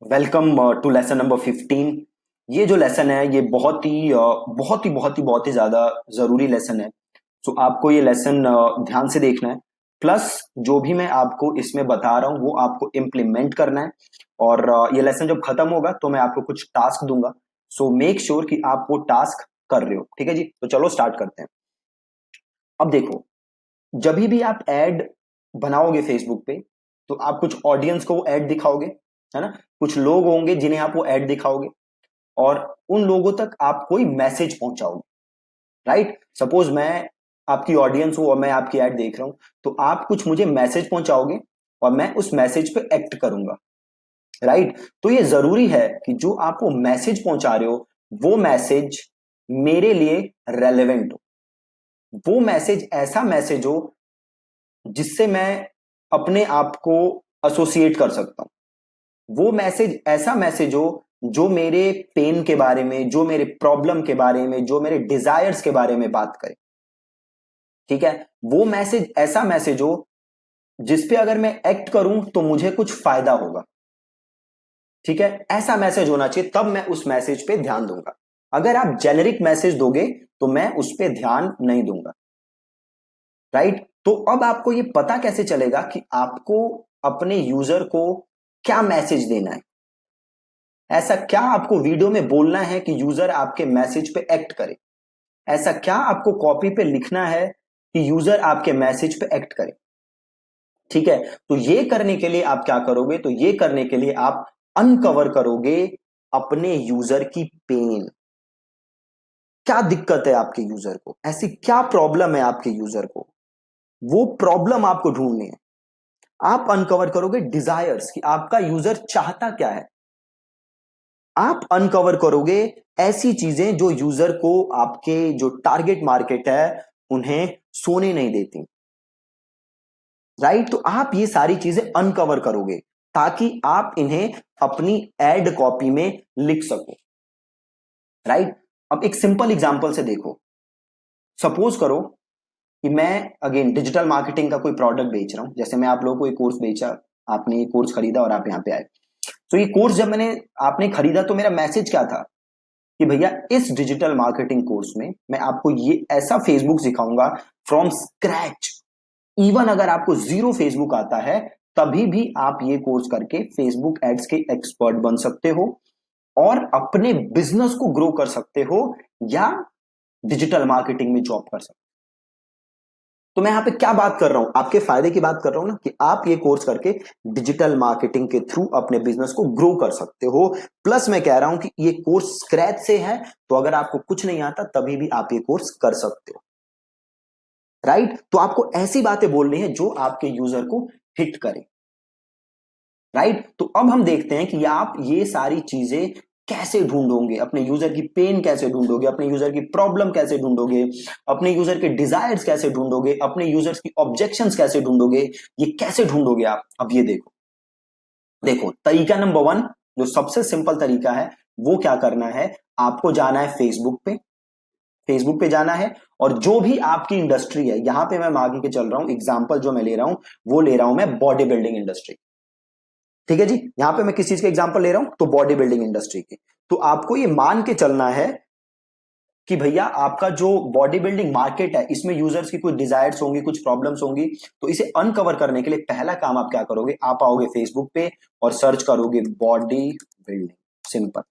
Welcome to lesson number 15। ये जो lesson है ये बहुत ही ज्यादा जरूरी लेसन है। सो आपको ये लेसन ध्यान से देखना है। प्लस जो भी मैं आपको इसमें बता रहा हूँ वो आपको इम्प्लीमेंट करना है। और ये लेसन जब खत्म होगा तो मैं आपको कुछ टास्क दूंगा। सो मेक श्योर कि आप वो टास्क कर रहे हो। ठीक है जी, तो चलो स्टार्ट करते हैं। अब देखो, जब भी आप एड बनाओगे फेसबुक पे तो आप कुछ ऑडियंस को वो एड दिखाओगे, है ना। कुछ लोग होंगे जिन्हें आप वो एड दिखाओगे और उन लोगों तक आप कोई मैसेज पहुंचाओगे। राइट, सपोज मैं आपकी ऑडियंस हूं और मैं आपकी ऐड देख रहा हूं, तो आप कुछ मुझे मैसेज पहुंचाओगे और मैं उस मैसेज पे एक्ट करूंगा। राइट, तो ये जरूरी है कि जो आप वो मैसेज पहुंचा रहे हो वो मैसेज मेरे लिए रेलेवेंट हो। वो मैसेज ऐसा मैसेज हो जिससे मैं अपने आप को एसोसिएट कर सकता हूं। वो मैसेज ऐसा मैसेज हो जो मेरे पेन के बारे में, जो मेरे प्रॉब्लम के बारे में, जो मेरे डिजायर्स के बारे में बात करे। ठीक है, वो मैसेज ऐसा मैसेज हो जिसपे अगर मैं एक्ट करूं तो मुझे कुछ फायदा होगा। ठीक है, ऐसा मैसेज होना चाहिए, तब मैं उस मैसेज पे ध्यान दूंगा। अगर आप जेनेरिक मैसेज दोगे तो मैं उस पे ध्यान नहीं दूंगा। राइट, तो अब आपको ये पता कैसे चलेगा कि आपको अपने यूजर को क्या मैसेज देना है। ऐसा क्या आपको वीडियो में बोलना है कि यूजर आपके मैसेज पे एक्ट करे। ऐसा क्या आपको कॉपी पे लिखना है कि यूजर आपके मैसेज पे एक्ट करे। ठीक है, तो ये करने के लिए आप क्या करोगे, तो ये करने के लिए आप अनकवर करोगे अपने यूजर की पेन। क्या दिक्कत है आपके यूजर को, ऐसी क्या प्रॉब्लम है आपके यूजर को, वो प्रॉब्लम आपको ढूंढनी है। आप अनकवर करोगे डिजायर्स कि आपका यूजर चाहता क्या है। आप अनकवर करोगे ऐसी चीजें जो यूजर को, आपके जो टारगेट मार्केट है, उन्हें सोने नहीं देती। राइट, तो आप ये सारी चीजें अनकवर करोगे ताकि आप इन्हें अपनी एड कॉपी में लिख सको। राइट, अब एक सिंपल एग्जांपल से देखो। सपोज करो कि मैं अगेन डिजिटल मार्केटिंग का कोई प्रोडक्ट बेच रहा हूं। जैसे मैं आप लोगों को एक कोर्स बेचा, आपने ये कोर्स खरीदा और आप यहां पे आए। तो ये कोर्स जब आपने खरीदा तो मेरा मैसेज क्या था कि भैया इस डिजिटल मार्केटिंग कोर्स में मैं आपको ये ऐसा फेसबुक सिखाऊंगा फ्रॉम स्क्रैच। इवन अगर आपको जीरो फेसबुक आता है तभी भी आप ये कोर्स करके फेसबुक एड्स के एक्सपर्ट बन सकते हो और अपने बिजनेस को ग्रो कर सकते हो या डिजिटल मार्केटिंग में जॉब कर सकते हो। तो मैं यहां पे क्या बात कर रहा हूं, आपके फायदे की बात कर रहा हूं ना, कि आप ये कोर्स करके डिजिटल मार्केटिंग के थ्रू अपने बिजनेस को ग्रो कर सकते हो। प्लस मैं कह रहा हूं कि ये कोर्स स्क्रैच से है, तो अगर आपको कुछ नहीं आता तभी भी आप ये कोर्स कर सकते हो। राइट, तो आपको ऐसी बातें बोलनी है जो आपके यूजर को हिट करे। राइट, तो अब हम देखते हैं कि आप ये सारी चीजें कैसे ढूंढोगे, अपने यूजर की पेन कैसे ढूंढोगे, अपने यूजर की प्रॉब्लम कैसे ढूंढोगे, अपने यूजर के डिजायर्स कैसे ढूंढोगे, अपने यूजर्स की ऑब्जेक्शंस कैसे ढूंढोगे। ये कैसे ढूंढोगे आप, अब ये देखो। देखो, तरीका नंबर 1, जो सबसे सिंपल तरीका है, वो क्या करना है, आपको जाना है फेसबुक पे। फेसबुक पे जाना है और जो भी आपकी इंडस्ट्री है, यहां पे मैं आगे के चल रहा हूं, एग्जांपल जो मैं ले रहा हूं वो ले रहा हूं मैं बॉडी बिल्डिंग इंडस्ट्री। ठीक है जी, यहां पे मैं किस चीज का एग्जांपल ले रहा हूं, तो बॉडी बिल्डिंग इंडस्ट्री की। तो आपको ये मान के चलना है कि भैया आपका जो बॉडी बिल्डिंग मार्केट है इसमें यूजर्स की कुछ डिजायर्स होंगी, कुछ प्रॉब्लम्स होंगी। तो इसे अनकवर करने के लिए पहला काम आप क्या करोगे, आप आओगे फेसबुक पे और सर्च करोगे बॉडी बिल्डिंग, सिंपल।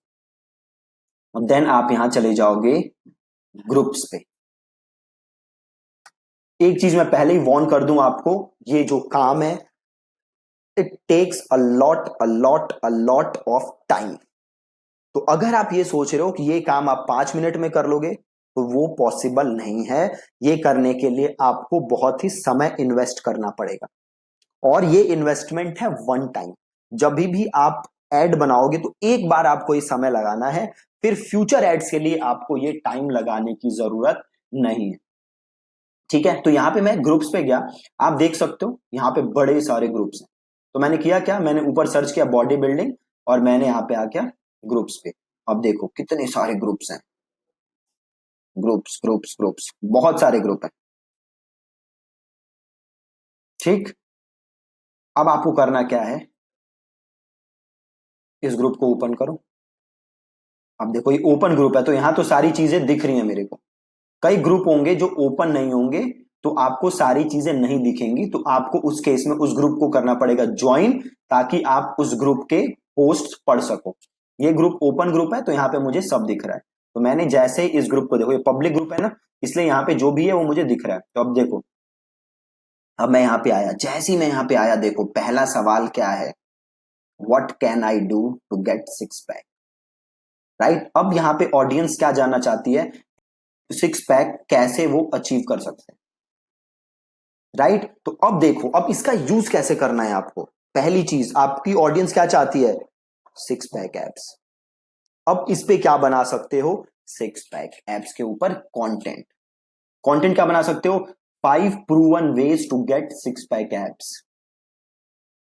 और देन आप यहां चले जाओगे ग्रुप्स पे। एक चीज मैं पहले ही वार्न कर दूं आपको, ये जो काम है it takes a lot of time. तो अगर आप ये सोच रहे हो कि ये काम आप 5 मिनट में कर लोगे तो वो पॉसिबल नहीं है। ये करने के लिए आपको बहुत ही समय इन्वेस्ट करना पड़ेगा और ये इन्वेस्टमेंट है वन टाइम। जब भी आप एड बनाओगे तो एक बार आपको ये समय लगाना है, फिर फ्यूचर एड्स के लिए आपको ये टाइम लगाने की जरूरत नहीं है। ठीक है, तो यहां पे मैं ग्रुप्स पे गया, आप देख सकते हो यहां पे बड़े सारे ग्रुप्स हैं। तो मैंने किया क्या, मैंने ऊपर सर्च किया बॉडी बिल्डिंग और मैंने यहां पे आ गया ग्रुप्स पे। अब देखो कितने सारे ग्रुप्स हैं, ग्रुप्स ग्रुप्स ग्रुप्स, बहुत सारे ग्रुप हैं। ठीक, अब आपको करना क्या है, इस ग्रुप को ओपन करो। अब देखो ये ओपन ग्रुप है तो यहां तो सारी चीजें दिख रही हैं मेरे को। कई ग्रुप होंगे जो ओपन नहीं होंगे तो आपको सारी चीजें नहीं दिखेंगी, तो आपको उस केस में उस ग्रुप को करना पड़ेगा ज्वाइन, ताकि आप उस ग्रुप के पोस्ट पढ़ सको। ये ग्रुप ओपन ग्रुप है तो यहाँ पे मुझे सब दिख रहा है। तो मैंने जैसे ही इस ग्रुप को, देखो ये पब्लिक ग्रुप है ना, इसलिए यहाँ पे जो भी है वो मुझे दिख रहा है। तो अब देखो, अब मैं यहाँ पे आया, जैसे ही मैं यहाँ पे आया देखो पहला सवाल क्या है, what can I do to get six pack. Right, अब यहाँ पे ऑडियंस क्या जानना चाहती है, सिक्स पैक कैसे वो अचीव कर सकते हैं। राइट, तो अब देखो अब इसका यूज कैसे करना है आपको। पहली चीज, आपकी ऑडियंस क्या चाहती है, सिक्स पैक एप्स। अब इस पे क्या बना सकते हो, सिक्स पैक एप्स के ऊपर कंटेंट। कंटेंट क्या बना सकते हो, 5 proven ways to get six pack abs.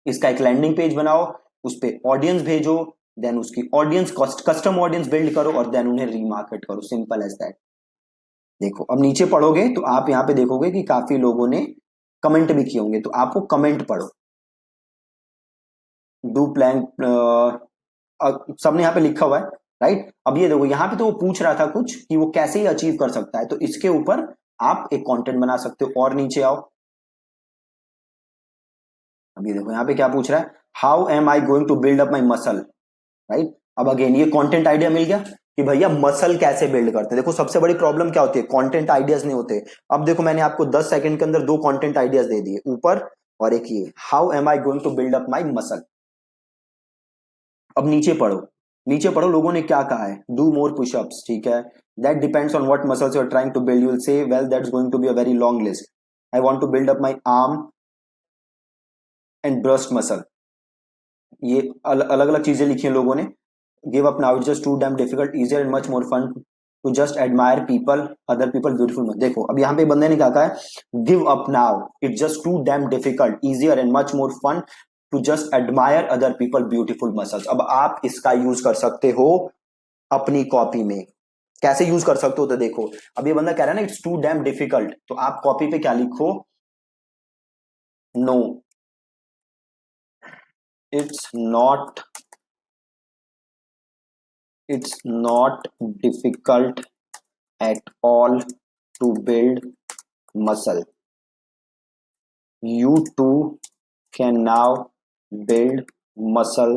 इसका एक लैंडिंग पेज बनाओ, उस पे ऑडियंस भेजो, देन उसकी ऑडियंस कस्टम ऑडियंस बिल्ड करो और देन उन्हें रीमार्केट करो, सिंपल एज दैट। देखो अब नीचे पढ़ोगे तो आप यहां पे देखोगे कि काफी लोगों ने कमेंट भी किए होंगे, तो आपको कमेंट पढ़ो। डू प्लान, सबने यहाँ पे लिखा हुआ है। राइट, अब ये देखो यहाँ पे तो वो पूछ रहा था कुछ कि वो कैसे ही अचीव कर सकता है, तो इसके ऊपर आप एक कंटेंट बना सकते हो। और नीचे आओ, अब ये देखो यहाँ पे क्या पूछ रहा है, how am I going to build up my muscle. Right, अब अगेन ये कंटेंट आइडिया मिल गया कि भैया मसल कैसे बिल्ड करते हैं। देखो सबसे बड़ी प्रॉब्लम क्या होती है, कंटेंट आइडियाज नहीं होते। अब देखो मैंने आपको 10 सेकंड के अंदर दो कंटेंट आइडियाज दे दिए, ऊपर और एक ये, how am I going to build up my muscle. अब नीचे पढ़ो, नीचे पढ़ो लोगों ने क्या कहा है, डू मोर पुशअप्स। ठीक है, that depends on what muscles you are trying to build, you will say well that's going to be a very long list. I want to build up my arm and breast muscle. ये अलग अलग चीजें लिखी हैं लोगों ने। Give up now, it's just too damn difficult, easier and much more fun to just admire people, other people beautiful. देखो अब यहाँ पे बंदे ने क्या कहा है, give up now, it's just too damn difficult, easier and much more fun to just admire other people beautiful muscles. अब आप इसका यूज कर सकते हो अपनी कॉपी में। कैसे यूज कर सकते हो, तो देखो अब ये बंदा कह रहा है ना इट्स टू डैम डिफिकल्ट, तो आप कॉपी पे क्या लिखो, no it's not, it's not difficult at all to build muscle. You too can now build muscle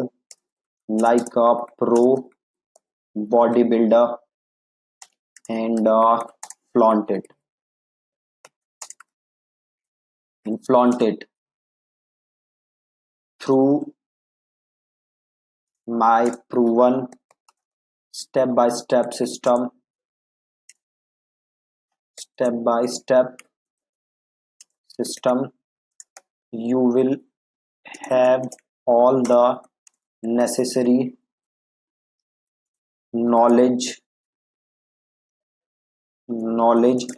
like a pro bodybuilder and flaunt it and flaunt it through my proven step by step system, step by step system. You will have all the necessary knowledge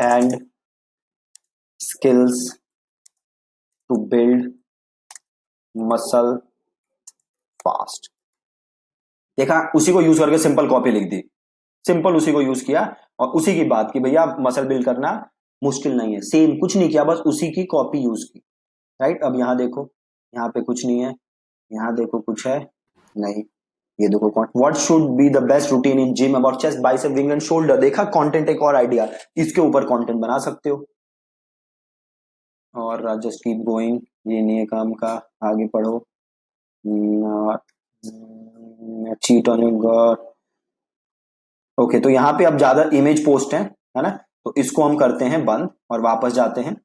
and skills to build muscle fast। देखा, उसी को use करके simple copy लिख दी, simple उसी को use किया और उसी की बात की, भैया मसल बिल्ड करना मुश्किल नहीं है, सेम कुछ नहीं किया, बस उसी की कॉपी यूज की। राइट, अब यहाँ देखो, यहाँ पे कुछ नहीं है, यहाँ देखो कुछ है नहीं, ये देखो कौन, what should be the best routine in gym about chest bicep wing and shoulder. देखा कंटेंट, एक और आइडिया, इसके ऊपर कंटेंट बना सकते हो। और जस्ट कीप गोइंग, ये नहीं है काम का, आगे पढ़ो। चीट ऑन योर, ओके, तो यहाँ पे अब ज्यादा इमेज पोस्ट है ना, तो इसको हम करते हैं बंद और वापस जाते हैं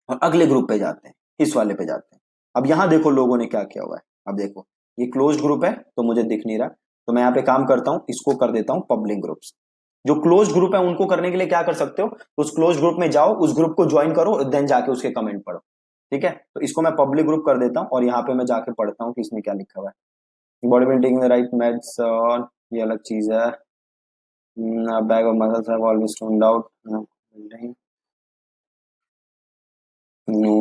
और अगले ग्रुप पे जाते हैं, इस वाले पे जाते हैं। अब यहाँ देखो लोगों ने क्या किया हुआ है, अब देखो ये क्लोज्ड ग्रुप है तो मुझे दिख नहीं रहा, तो मैं यहाँ पे काम करता हूँ, इसको कर देता हूँ पब्लिक ग्रुप्स। जो क्लोज ग्रुप है उनको करने के लिए क्या कर सकते हो, तो उस क्लोज ग्रुप में जाओ, उस ग्रुप को ज्वाइन करो, देन जाके उसके कमेंट पढ़ो। ठीक है, तो इसको मैं पब्लिक ग्रुप कर देता हूँ और यहाँ पे मैं जाके पढ़ता हूँ कि इसमें क्या लिखा हुआ है। Body building the right meds, ये अलग चीज है। Bag of muscles have always turned out, no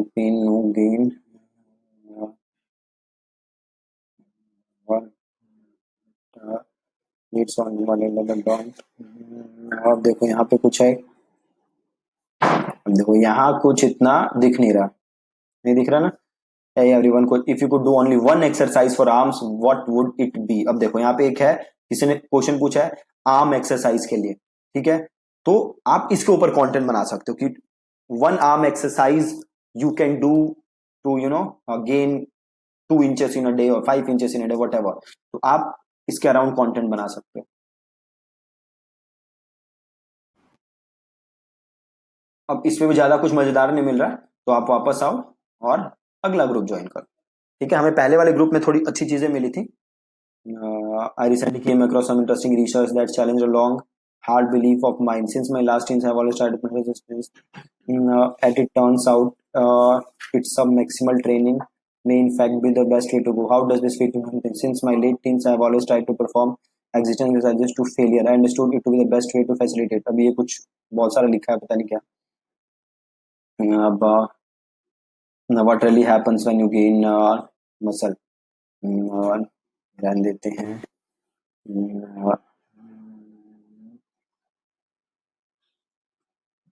pain no gain, needs on one and down. अब देखो यहाँ पे कुछ है, अब देखो यहाँ कुछ इतना दिख नहीं रहा, नहीं दिख रहा ना, Hey everyone, if you could do only one exercise for arms, what would it be? अब देखो यहाँ पे एक है, किसी ने क्वेश्चन पूछा है आर्म एक्सरसाइज के लिए, ठीक है, तो आप इसके ऊपर कंटेंट बना सकते हो कि one arm exercise you can do to gain 2 inches in a day और 5 inches in a day, whatever, तो आप इसके अराउंड कंटेंट बना सकते हो। अब इसमें भी ज्यादा कुछ मजेदार नहीं मिल रहा है, तो आप वापस आओ और अगला ग्रुप ज्वाइन करो, ठीक है। हमें पहले वाले ग्रुप में थोड़ी अच्छी चीजें मिली थी। I recently came across some interesting research that challenged a long, hard belief of mine. Since my last teens, I've always tried to practice this space. As it turns out, it's some maximal training may in fact be the best way to go. How does this fit into anything? Since my late teens, I've always tried to perform existence exercises to failure. I understood it to be the best way to facilitate. अभी ये कुछ बहुत सारा लिखा है, पता नहीं क्या। अब what really happens when you gain muscle? ध्यान देते हैं।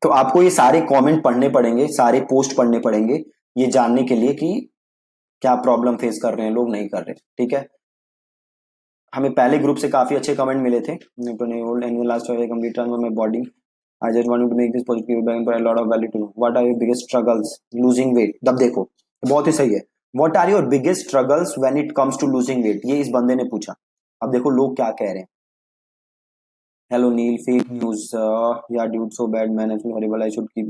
तो आपको ये सारे कमेंट पढ़ने पड़ेंगे, सारे पोस्ट पढ़ने पड़ेंगे, ये जानने के लिए कि क्या प्रॉब्लम फेस कर रहे हैं लोग, नहीं कर रहे, ठीक है। हमें पहले ग्रुप से काफी अच्छे कमेंट मिले थे। Last complete transform my body, I just want to make this positive feedback for a lot of value to. What are your biggest struggles losing weight? तब देखो बहुत ही सही है। What are your biggest struggles when it comes to losing weight, ये इस बंदे ने पूछा। अब देखो लोग क्या कह रहे हैं। Hello Neil, fake news. Yeah, dude, so bad man. I feel horrible. I should keep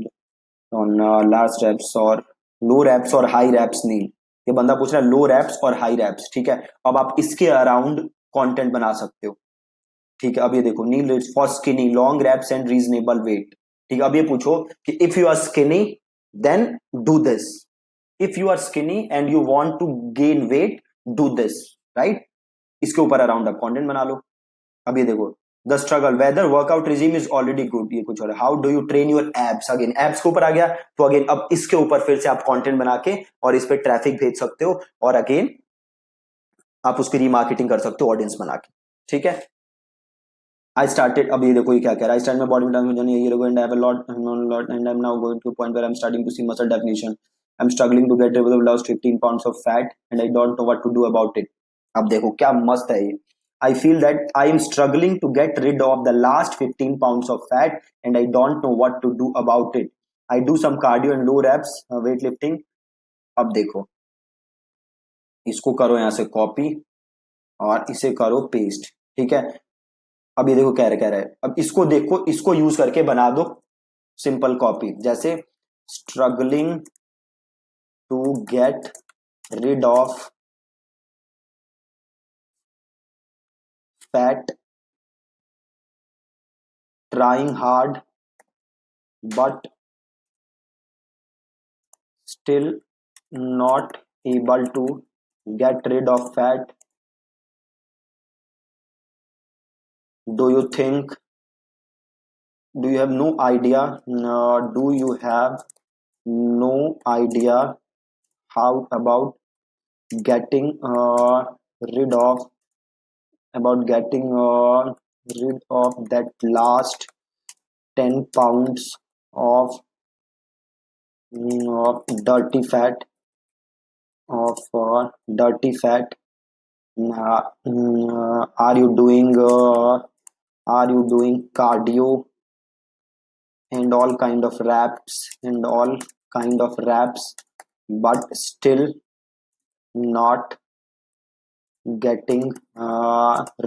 on large reps or low reps or high reps. Neil, ये बंदा पूछ रहा है लो रैप्स और हाई रैप्स, ठीक है। अब आप इसके अराउंड कंटेंट बना सकते हो, ठीक है। अब ये देखो Neil it's for skinny long wraps and reasonable weight, ठीक है। अब ये पूछो कि if you are skinny then do this, if you are skinny and you want to gain weight do this, right. इसके ऊपर अराउंड आप कंटेंट बना लो। अब ये देखो the struggle whether workout regime is already good, ये कुछ और है। How do you train your abs, again abs के ऊपर आ गया, तो अगेन अब इसके ऊपर फिर से आप कंटेंट बना के और इस पे ट्रैफिक भेज सकते हो और अगेन आप उसकी रीमार्केटिंग कर सकते हो ऑडियंस बना के, ठीक है। आई स्टार्टेड, अब ये देखो ये क्या कह रहा है, I start my body dance journey a year ago and I have a lot known a lot and I'm now going to a point where I'm starting to see muscle definition. I'm struggling to get rid of the last 15 pounds of fat and I don't know what to do about it. अब देखो क्या मस्त है ये। I feel that I am struggling to get rid of the last 15 pounds of fat and I don't know what to do about it. I do some cardio and low reps weightlifting. अब देखो इसको करो यहाँ से copy और इसे करो paste, ठीक है। अब ये देखो कह रहे अब इसको देखो, इसको यूज करके बना दो सिंपल कॉपी, जैसे struggling to get rid of fat, trying hard but still not able to get rid of fat, do you think, do you have no idea, do you have no idea how about getting rid of about getting rid of that last 10 pounds of dirty fat dirty fat. Are you doing cardio and all kind of reps but still not getting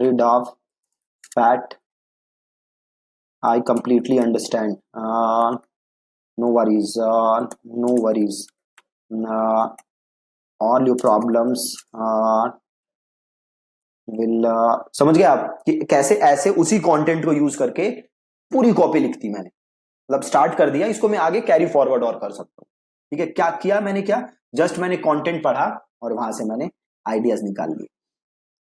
rid of fat? I completely understand. No worries. No worries. All your problems will समझ गए आप कि कैसे ऐसे उसी content को use करके पूरी कॉपी लिखती मैंने, मतलब स्टार्ट कर दिया, इसको मैं आगे कैरी फॉरवर्ड और कर सकता हूँ, ठीक है। क्या किया मैंने, क्या जस्ट मैंने कंटेंट पढ़ा और वहां से मैंने आइडियाज निकाल लिए।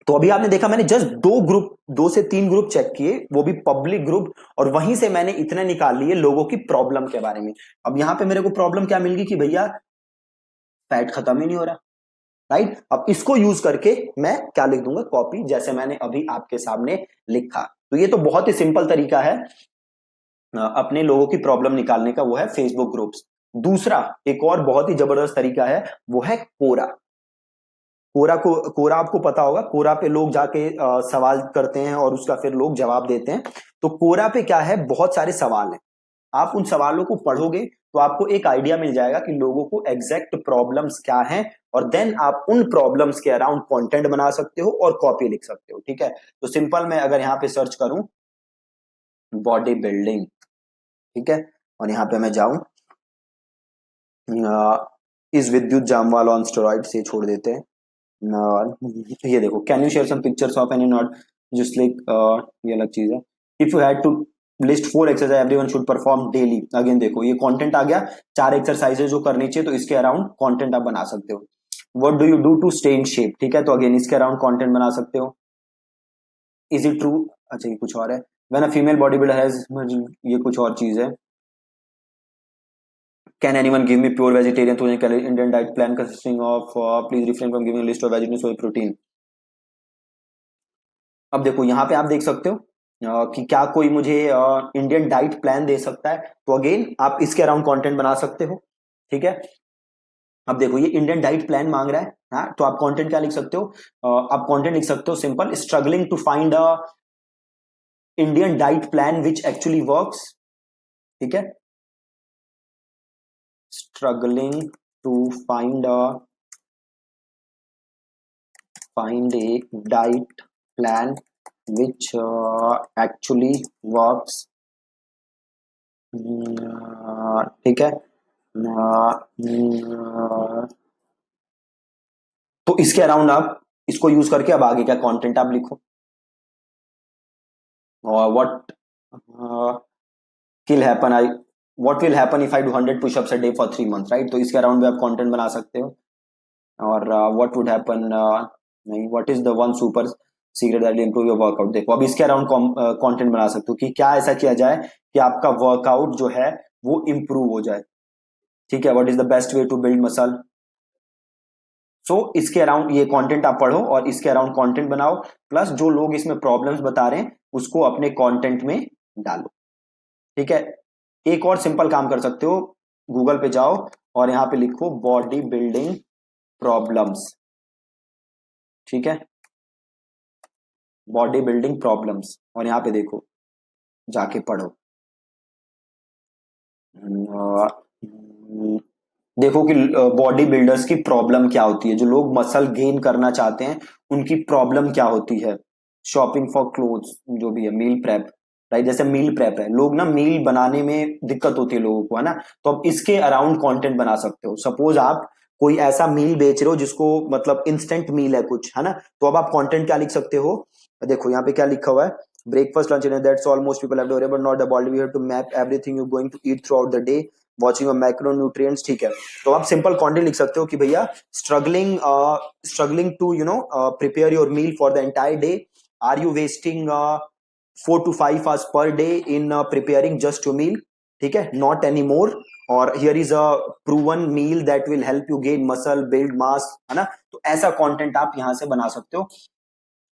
तो अभी आपने देखा मैंने जस्ट 2 से 3 ग्रुप चेक किए, वो भी पब्लिक ग्रुप, और वहीं से मैंने इतने निकाल लिए लोगों की प्रॉब्लम के बारे में। अब यहां पे मेरे को प्रॉब्लम क्या मिल गई कि भैया फैट खत्म ही नहीं हो रहा, राइट। अब इसको यूज करके मैं क्या लिख दूंगा कॉपी, जैसे मैंने अभी आपके सामने लिखा। तो ये तो बहुत ही सिंपल तरीका है अपने लोगों की प्रॉब्लम निकालने का, वो है फेसबुक ग्रुप्स। दूसरा एक और बहुत ही जबरदस्त तरीका है, वो है कोरा। कोरा आपको पता होगा, कोरा पे लोग जाके सवाल करते हैं और उसका फिर लोग जवाब देते हैं। तो कोरा पे क्या है, बहुत सारे सवाल हैं। आप उन सवालों को पढ़ोगे तो आपको एक आइडिया मिल जाएगा कि लोगों को एग्जैक्ट प्रॉब्लम्स क्या हैं, और देन आप उन प्रॉब्लम्स के अराउंड कंटेंट बना सकते हो और कॉपी लिख सकते हो। ठीक है, तो सिंपल मैं अगर यहाँ पे सर्च करूं बॉडी बिल्डिंग, ठीक है, और यहाँ पे मैं जाऊं इस विद्युत जामवाल ऑन स्टेरॉइड से छोड़ देते हैं। ये देखो, can you share some pictures of any not just like, ये अलग चीज है। If you had to list 4 exercise everyone should perform daily, again देखो ये कंटेंट आ गया, 4 एक्सरसाइजेज जो करनी चाहिए, तो इसके अराउंड कंटेंट आप बना सकते हो। What do you do to stay in shape, ठीक है, तो अगेन इसके अराउंड कंटेंट बना सकते हो। इज इट ट्रू, अच्छा ये कुछ और है। When a female body builder has, ये कुछ और चीज है। Can anyone give me pure vegetarian to Indian diet plan consisting of, please refrain from giving list of vegetarian soy protein. अब देखो यहाँ पे आप देख सकते हो कि क्या कोई मुझे इंडियन डाइट प्लान दे सकता है, तो अगेन आप इसके अराउंड कंटेंट बना सकते हो। ठीक है, अब देखो ये इंडियन डाइट प्लान मांग रहा है, हाँ, तो आप कंटेंट क्या लिख सकते हो, आप कंटेंट लिख सकते हो simple, struggling to find a Indian diet plan which actually works. ठीक है, struggling to find a diet plan which actually works। ठीक है, तो इसके अराउंड आप इसको यूज करके अब आगे क्या कंटेंट आप लिखो, और kill happen I what will happen if I do 100 push-ups a day for 3 months, right, तो इसके अराउंड भी आप कंटेंट बना सकते हो। और व्हाट वुड हैपन, नहीं, what is the one super secret that will improve your workout, देखो अब इसके अराउंड कंटेंट बना सकते हो कि क्या ऐसा किया जाए कि आपका वर्कआउट जो है वो इंप्रूव हो जाए। ठीक है, what is the best way to build muscle. So इसके अराउंड ये कंटेंट आप पढ़ो और इसके अराउंड कंटेंट बनाओ, प्लस जो लोग इसमें प्रॉब्लम्स बता रहे हैं उसको अपने कंटेंट में डालो। ठीक है, एक और सिंपल काम कर सकते हो, गूगल पे जाओ और यहाँ पे लिखो बॉडी बिल्डिंग प्रॉब्लम्स। ठीक है, बॉडी बिल्डिंग प्रॉब्लम्स, और यहाँ पे देखो जाके पढ़ो। देखो कि बॉडी बिल्डर्स की प्रॉब्लम क्या होती है, जो लोग मसल गेन करना चाहते हैं उनकी प्रॉब्लम क्या होती है। शॉपिंग फॉर क्लोथ्स, जो भी है, मील प्रेप, राइट, जैसे मील प्रेप है, लोग ना मील बनाने में दिक्कत होती है लोगों को, है ना, तो अब इसके अराउंड कंटेंट बना सकते हो। सपोज आप कोई ऐसा मील बेच रहे हो जिसको मतलब इंस्टेंट मील है कुछ, है ना, तो अब आप कंटेंट क्या लिख सकते हो, देखो यहाँ पे क्या लिखा हुआ है, breakfast lunch dinner that's all most people have to, but not the body, we have to map everything you going to eat throughout the day, watching macronutrients. ठीक है, तो आप सिंपल कंटेंट लिख सकते हो कि भैया struggling to prepare your meal for the entire day, are you wasting 4 to 5 hours per day in preparing just your meal, ठीक है, नॉट एनी मोर, और here is a proven meal that will help you gain muscle build mass, है ना, तो ऐसा content आप यहां से बना सकते हो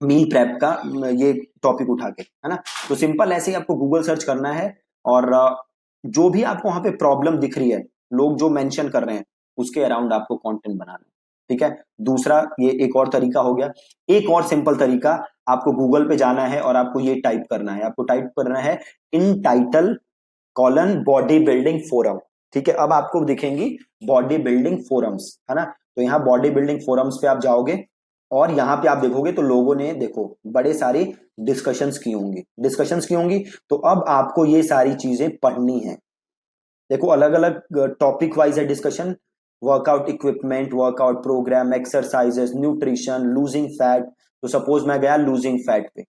मील प्रेप का, ये टॉपिक उठा के, है ना। तो सिंपल ऐसे ही आपको गूगल सर्च करना है, और जो भी आपको वहां पे प्रॉब्लम दिख रही है, लोग जो मेंशन कर रहे हैं उसके अराउंड आपको कंटेंट बनाना है। ठीक है, दूसरा ये एक और तरीका हो गया। एक और सिंपल तरीका, आपको गूगल पे जाना है और आपको ये टाइप करना है, आपको टाइप करना है इन title colon body building forum. ठीक है, अब आपको दिखेंगी बॉडी बिल्डिंग फोरम्स, है ना, तो यहाँ बॉडी बिल्डिंग फोरम्स पे आप जाओगे और यहाँ पे आप देखोगे तो लोगों ने देखो बड़े सारे डिस्कशंस की होंगी, तो अब आपको ये सारी चीजें पढ़नी है। देखो अलग अलग टॉपिक वाइज है discussion, workout equipment, workout program, exercises, nutrition, losing fat, तो सपोज मैं गया लूजिंग फैट पे,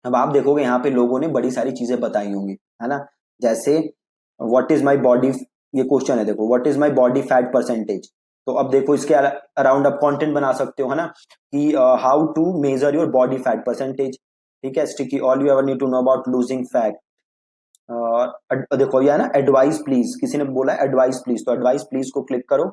अब आप देखोगे यहाँ पे लोगों ने बड़ी सारी चीजें बताई होंगी, है ना, जैसे व्हाट इज माई बॉडी, ये क्वेश्चन है, देखो what is my body fat percentage, तो अब देखो इसके अराउंड आप कंटेंट बना सकते हो, है ना, कि how to measure your body fat percentage. ठीक है, sticky all you ever need to know about losing fat. देखो ये है ना, एडवाइस प्लीज, किसी ने बोला एडवाइस प्लीज, तो एडवाइस प्लीज को क्लिक करो,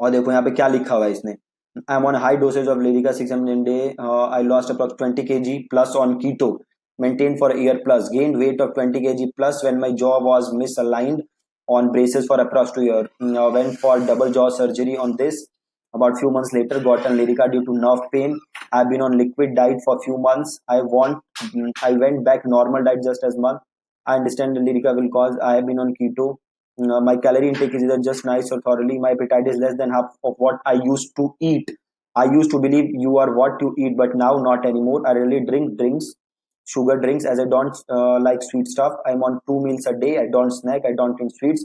और देखो यहाँ पे क्या लिखा हुआ है इसने, I am on high dosage of Lyrica 600 in day, I lost approx 20 kg plus on keto, maintained for a year plus, gained weight of 20 kg plus when my jaw was misaligned, on braces for approx 2 year. Went for double jaw surgery on this. About few months later, got on Lyrica due to nerve pain. I've been on liquid diet for few months. I went back normal diet just as month. I understand the Lyrica will cause. I have been on keto. My calorie intake is either just nice or thoroughly. My appetite is less than half of what I used to eat. I used to believe you are what you eat, but now not anymore. I really drink drinks, sugar drinks, as I don't like sweet stuff. I'm on 2 meals a day. I don't snack. I don't drink sweets.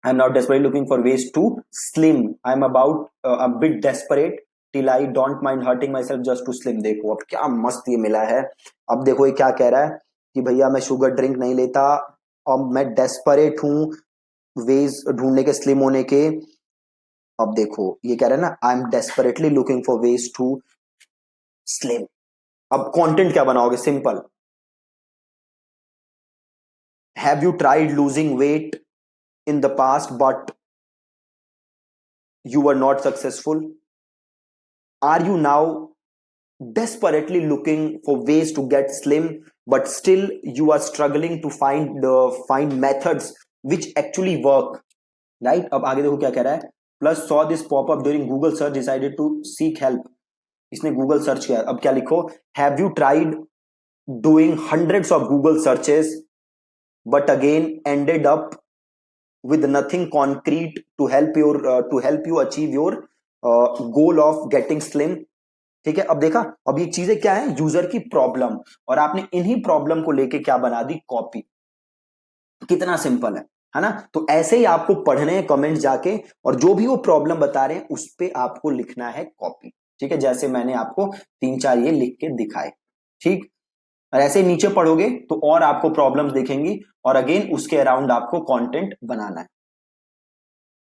I'm now desperately looking for ways to slim. I'm about a bit desperate till I don't mind hurting myself just to slim. देखो अब क्या मस्त ये मिला है. अब देखो ये क्या कह रहा है कि भैया मैं शुगर ड्रिंक नहीं लेता और मैं डेस्परेट हूँ वेज ढूंढने के स्लिम होने के. अब देखो ये कह रहा है ना, I am desperately looking for ways to slim. अब कंटेंट क्या बनाओगे? Simple. Have you tried losing weight in the past but you were not successful? Are you now desperately looking for ways to get slim but still you are struggling to find methods which actually work, right? अब आगे देखो क्या कह रहा है. Plus saw this pop up during Google search, decided to seek help. इसने Google search किया. अब क्या लिखो? Have you tried doing hundreds of Google searches but again ended up with nothing concrete to help you achieve your goal of getting slim? ठीक है. अब देखा, अब ये चीजें क्या है? यूजर की प्रॉब्लम, और आपने इन्हीं प्रॉब्लम को लेके क्या बना दी? कॉपी. कितना सिंपल है ना? तो ऐसे ही आपको पढ़ने हैं कमेंट जाके, और जो भी वो प्रॉब्लम बता रहे हैं उस पे आपको लिखना है कॉपी. ठीक है, जैसे मैंने आपको 3-4 ये लिख के दिखाए. ठीक. और ऐसे नीचे पढ़ोगे तो और आपको प्रॉब्लम्स दिखेंगी, और अगेन उसके अराउंड आपको कंटेंट बनाना है.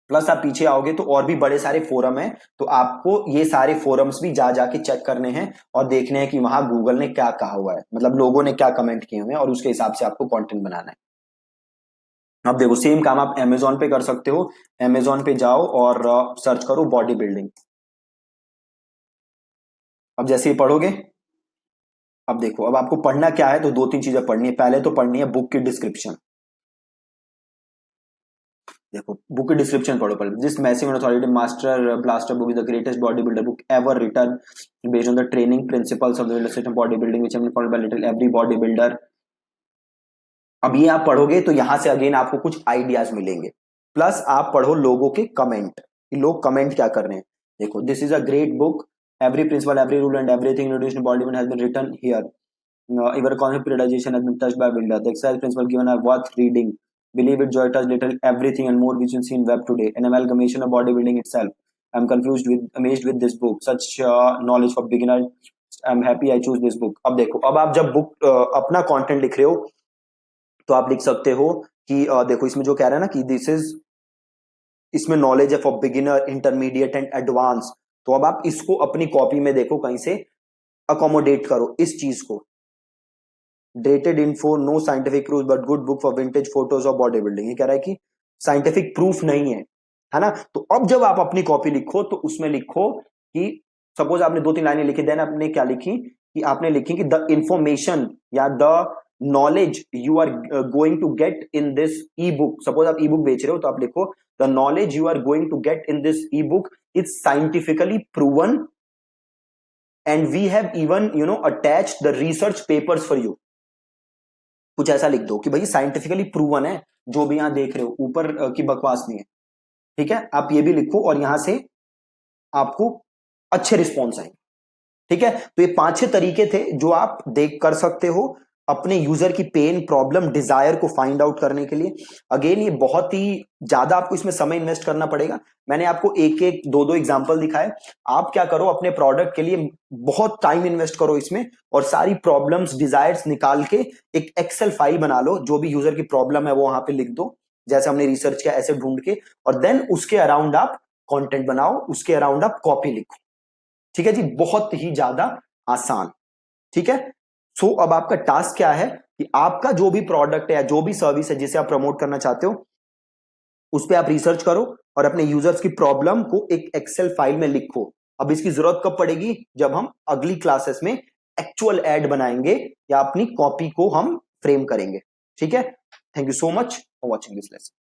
प्लस आप पीछे आओगे तो और भी बड़े सारे फोरम हैं, तो आपको ये सारे फोरम्स भी जा जाके चेक करने हैं और देखने हैं कि वहां गूगल ने क्या कहा हुआ है, मतलब लोगों ने क्या कमेंट किए हुए हैं, और उसके हिसाब से आपको कंटेंट बनाना है. अब देखो सेम काम आप अमेजोन पे कर सकते हो. अमेजोन पे जाओ और सर्च करो बॉडी बिल्डिंग. अब जैसे ही पढ़ोगे, अब देखो अब आपको पढ़ना क्या है, तो 2-3 चीजें पढ़नी है. पहले तो पढ़नी है बुक की डिस्क्रिप्शन. देखो बुक की डिस्क्रिप्शन पढ़ो पहले. This massive authority master blaster book is the greatest body builder book ever written based on the training principles of the illustrative body building which have been followed by little every body builder. अब ये आप पढ़ोगे तो यहां से again आपको कुछ ideas मिलेंगे. प्लस आप पढ़ो लोगों के कमेंट, लोग कमेंट क्या कर रहे हैं. देखो this is a great book, every principle every rule and everything introduced in body building has been written here. Even concept periodization has been touched by builder. The exercise principle given are worth reading. Believe it, joy touch little everything and more which you see in web today. An amalgamation of bodybuilding itself. I'm amazed with this book. Such knowledge for beginner. I'm happy I choose this book. अब देखो, अब आप जब book अपना content लिख रहे हो तो आप लिख सकते हो कि देखो इसमें जो कह रहा है ना कि दिस इज, इसमें नॉलेज है for beginner, intermediate and advance. तो अब आप इसको अपनी कॉपी में देखो कहीं से अकोमोडेट करो इस चीज को. Dated info, no scientific proof but good book for vintage photos of body building. ये कह रहा है कि साइंटिफिक प्रूफ नहीं है ना? तो अब जब आप अपनी कॉपी लिखो तो उसमें लिखो कि सपोज आपने 2-3 लाइनें लिखी, देन आपने क्या लिखी कि आपने लिखी कि द इंफॉर्मेशन या the knowledge you are going to get in this ebook. Suppose आप ई बुक बेच रहे हो तो आप लिखो the knowledge you are going to get in this ebook is scientifically proven and we have even attached the research papers for you. कुछ ऐसा लिख दो कि भाई साइंटिफिकली प्रूवन है जो भी यहां देख रहे हो, ऊपर की बकवास नहीं है. ठीक है, आप ये भी लिखो और यहां से आपको अच्छे रिस्पॉन्स आएंगे. ठीक है, तो ये 5-6 तरीके थे जो आप देख कर सकते हो अपने यूजर की पेन, प्रॉब्लम, डिजायर को फाइंड आउट करने के लिए. अगेन ये बहुत ही ज्यादा आपको इसमें समय इन्वेस्ट करना पड़ेगा. मैंने आपको 1-1, 2-2 एग्जांपल दिखाए. आप क्या करो, अपने प्रोडक्ट के लिए बहुत टाइम इन्वेस्ट करो इसमें, और सारी प्रॉब्लम्स, डिजायर्स निकाल के एक एक्सेल फाइल बना लो. जो भी यूजर की प्रॉब्लम है वो वहां पे लिख दो, जैसे हमने रिसर्च किया ऐसे ढूंढ के, और देन उसके अराउंड आप कंटेंट बनाओ, उसके अराउंड आप कॉपी लिखो. ठीक है जी, बहुत ही ज्यादा आसान. ठीक है, सो अब आपका टास्क क्या है कि आपका जो भी प्रोडक्ट है या जो भी सर्विस है जिसे आप प्रमोट करना चाहते हो उस पर आप रिसर्च करो और अपने यूजर्स की प्रॉब्लम को एक एक्सेल फाइल में लिखो. अब इसकी जरूरत कब पड़ेगी? जब हम अगली क्लासेस में एक्चुअल एड बनाएंगे या अपनी कॉपी को हम फ्रेम करेंगे. ठीक है, thank you so much. for watching this lesson.